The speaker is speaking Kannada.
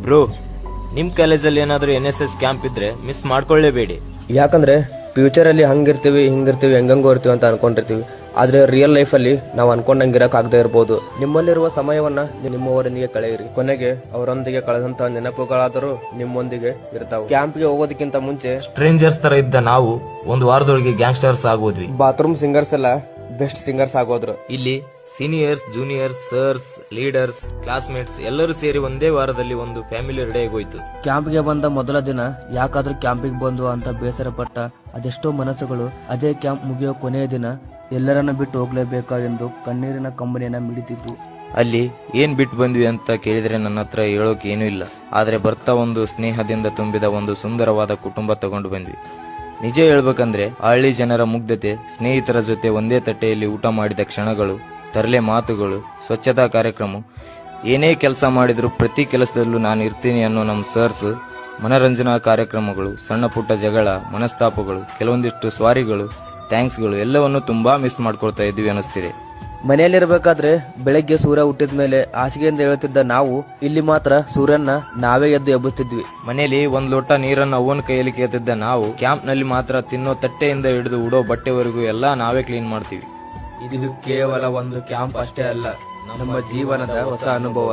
ಬ್ರೋ, ನಿಮ್ ಕಾಲೇಜಲ್ಲಿ ಏನಾದ್ರೂ NSS ಕ್ಯಾಂಪ್ ಇದ್ರೆ ಮಿಸ್ ಮಾಡ್ಕೊಳ್ಳೇಬೇಡಿ. ಯಾಕಂದ್ರೆ ಫ್ಯೂಚರ್ ಅಲ್ಲಿ ಹಂಗಿರ್ತೀವಿ ಹಿಂಗಿರ್ತೀವಿ ಹೆಂಗಂಗೋ ಇರ್ತೀವಿ ಅಂತ ಅನ್ಕೊಂಡಿರ್ತೀವಿ. ಆದ್ರೆ ರಿಯಲ್ ಲೈಫ್ ಅಲ್ಲಿ ನಾವು ಅನ್ಕೊಂಡಂಗಿರಕ್ ಆಗದೆ ಇರ್ಬೋದು. ನಿಮ್ಮಲ್ಲಿರುವ ಸಮಯವನ್ನ ನಿಮ್ಮವರೊಂದಿಗೆ ಕಳೆಯಿರಿ. ಕೊನೆಗೆ ಅವರೊಂದಿಗೆ ಕಳೆದಂತಹ ನೆನಪುಗಳಾದರೂ ನಿಮ್ಮೊಂದಿಗೆ ಇರ್ತಾವೆ. ಕ್ಯಾಂಪ್ಗೆ ಹೋಗೋದಕ್ಕಿಂತ ಮುಂಚೆ ಸ್ಟ್ರೇಂಜರ್ಸ್ ತರ ಇದ್ದ ನಾವು ಒಂದು ವಾರದೊಳಗೆ ಗ್ಯಾಂಗ್ಸ್ಟರ್ಸ್ ಆಗೋದ್ವಿ. ಬಾತ್ರೂಮ್ ಸಿಂಗರ್ಸ್ ಎಲ್ಲ ಬೆಸ್ಟ್ ಸಿಂಗರ್ಸ್ ಆಗೋದ್ರು. ಇಲ್ಲಿ seniors, juniors, sirs, leaders, classmates ಎಲ್ಲರೂ ಸೇರಿ ಒಂದೇ ವಾರದಲ್ಲಿ ಒಂದು ಫ್ಯಾಮಿಲಿ ರೆಡಿ ಆಗೋಯ್ತು. ಕ್ಯಾಂಪ್ಗೆ ಬಂದ ಮೊದಲ ದಿನ ಯಾಕಾದ್ರೂ ಕ್ಯಾಂಪಿಗೆ ಬಂದು ಅಂತ ಬೇಸರ ಪಟ್ಟ ಅದೆಷ್ಟೋ ಮನಸ್ಸುಗಳು ಅದೇ ಕ್ಯಾಂಪ್ ಮುಗಿಯೋ ಕೊನೆಯ ದಿನ ಎಲ್ಲರನ್ನ ಬಿಟ್ಟು ಹೋಗ್ಲೇಬೇಕಾ ಎಂದು ಕಣ್ಣೀರಿನ ಕಂಬನಿಯನ್ನ ಮಿಡಿತಿತ್ತು. ಅಲ್ಲಿ ಏನ್ ಬಿಟ್ಟು ಬಂದ್ವಿ ಅಂತ ಕೇಳಿದ್ರೆ ನನ್ನ ಹತ್ರ ಹೇಳೋಕೆ ಏನೂ ಇಲ್ಲ. ಆದ್ರೆ ಬರ್ತಾ ಒಂದು ಸ್ನೇಹದಿಂದ ತುಂಬಿದ ಒಂದು ಸುಂದರವಾದ ಕುಟುಂಬ ತಗೊಂಡು ಬಂದ್ವಿ. ನಿಜ ಹೇಳ್ಬೇಕಂದ್ರೆ ಹಳ್ಳಿ ಜನರ ಮುಗ್ಧತೆ, ಸ್ನೇಹಿತರ ಜೊತೆ ಒಂದೇ ತಟ್ಟೆಯಲ್ಲಿ ಊಟ ಮಾಡಿದ ಕ್ಷಣಗಳು, ತರಲೆ ಮಾತುಗಳು, ಸ್ವಚ್ಛತಾ ಕಾರ್ಯಕ್ರಮ, ಏನೇ ಕೆಲಸ ಮಾಡಿದ್ರು ಪ್ರತಿ ಕೆಲಸದಲ್ಲೂ ನಾನು ಇರ್ತೀನಿ ಅನ್ನೋ ನಮ್ಮ ಸರ್ಸ್, ಮನರಂಜನಾ ಕಾರ್ಯಕ್ರಮಗಳು, ಸಣ್ಣ ಪುಟ್ಟ ಜಗಳ, ಮನಸ್ತಾಪಗಳು, ಕೆಲವೊಂದಿಷ್ಟು ಸ್ವಾರಿಗಳು, ಥ್ಯಾಂಕ್ಸ್ಗಳು ಎಲ್ಲವನ್ನು ತುಂಬಾ ಮಿಸ್ ಮಾಡ್ಕೊಳ್ತಾ ಇದ್ವಿ ಅನಿಸ್ತಿದೆ. ಮನೆಯಲ್ಲಿರ್ಬೇಕಾದ್ರೆ ಬೆಳಗ್ಗೆ ಸೂರ್ಯ ಹುಟ್ಟಿದ ಮೇಲೆ ಹಾಸಿಗೆಯಿಂದ ಹೇಳ್ತಿದ್ದ ನಾವು ಇಲ್ಲಿ ಮಾತ್ರ ಸೂರ್ಯನ ನಾವೇ ಎದ್ದು ಎಬ್ಬಿಸ್ತಿದ್ವಿ. ಮನೆಯಲ್ಲಿ ಒಂದ್ ಲೋಟ ನೀರನ್ನು ಅವನ ಕೈಯಲ್ಲಿ ಕೇಳ್ತಿದ್ದ ನಾವು ಕ್ಯಾಂಪ್ ನಲ್ಲಿ ಮಾತ್ರ ತಿನ್ನೋ ತಟ್ಟೆಯಿಂದ ಹಿಡಿದು ಉಡೋ ಬಟ್ಟೆವರೆಗೂ ಎಲ್ಲಾ ನಾವೇ ಕ್ಲೀನ್ ಮಾಡ್ತೀವಿ. ಇದು ಕೇವಲ ಒಂದು ಕ್ಯಾಂಪ್ ಅಷ್ಟೇ ಅಲ್ಲ, ನಮ್ಮ ಜೀವನದ ಹೊಸ ಅನುಭವ.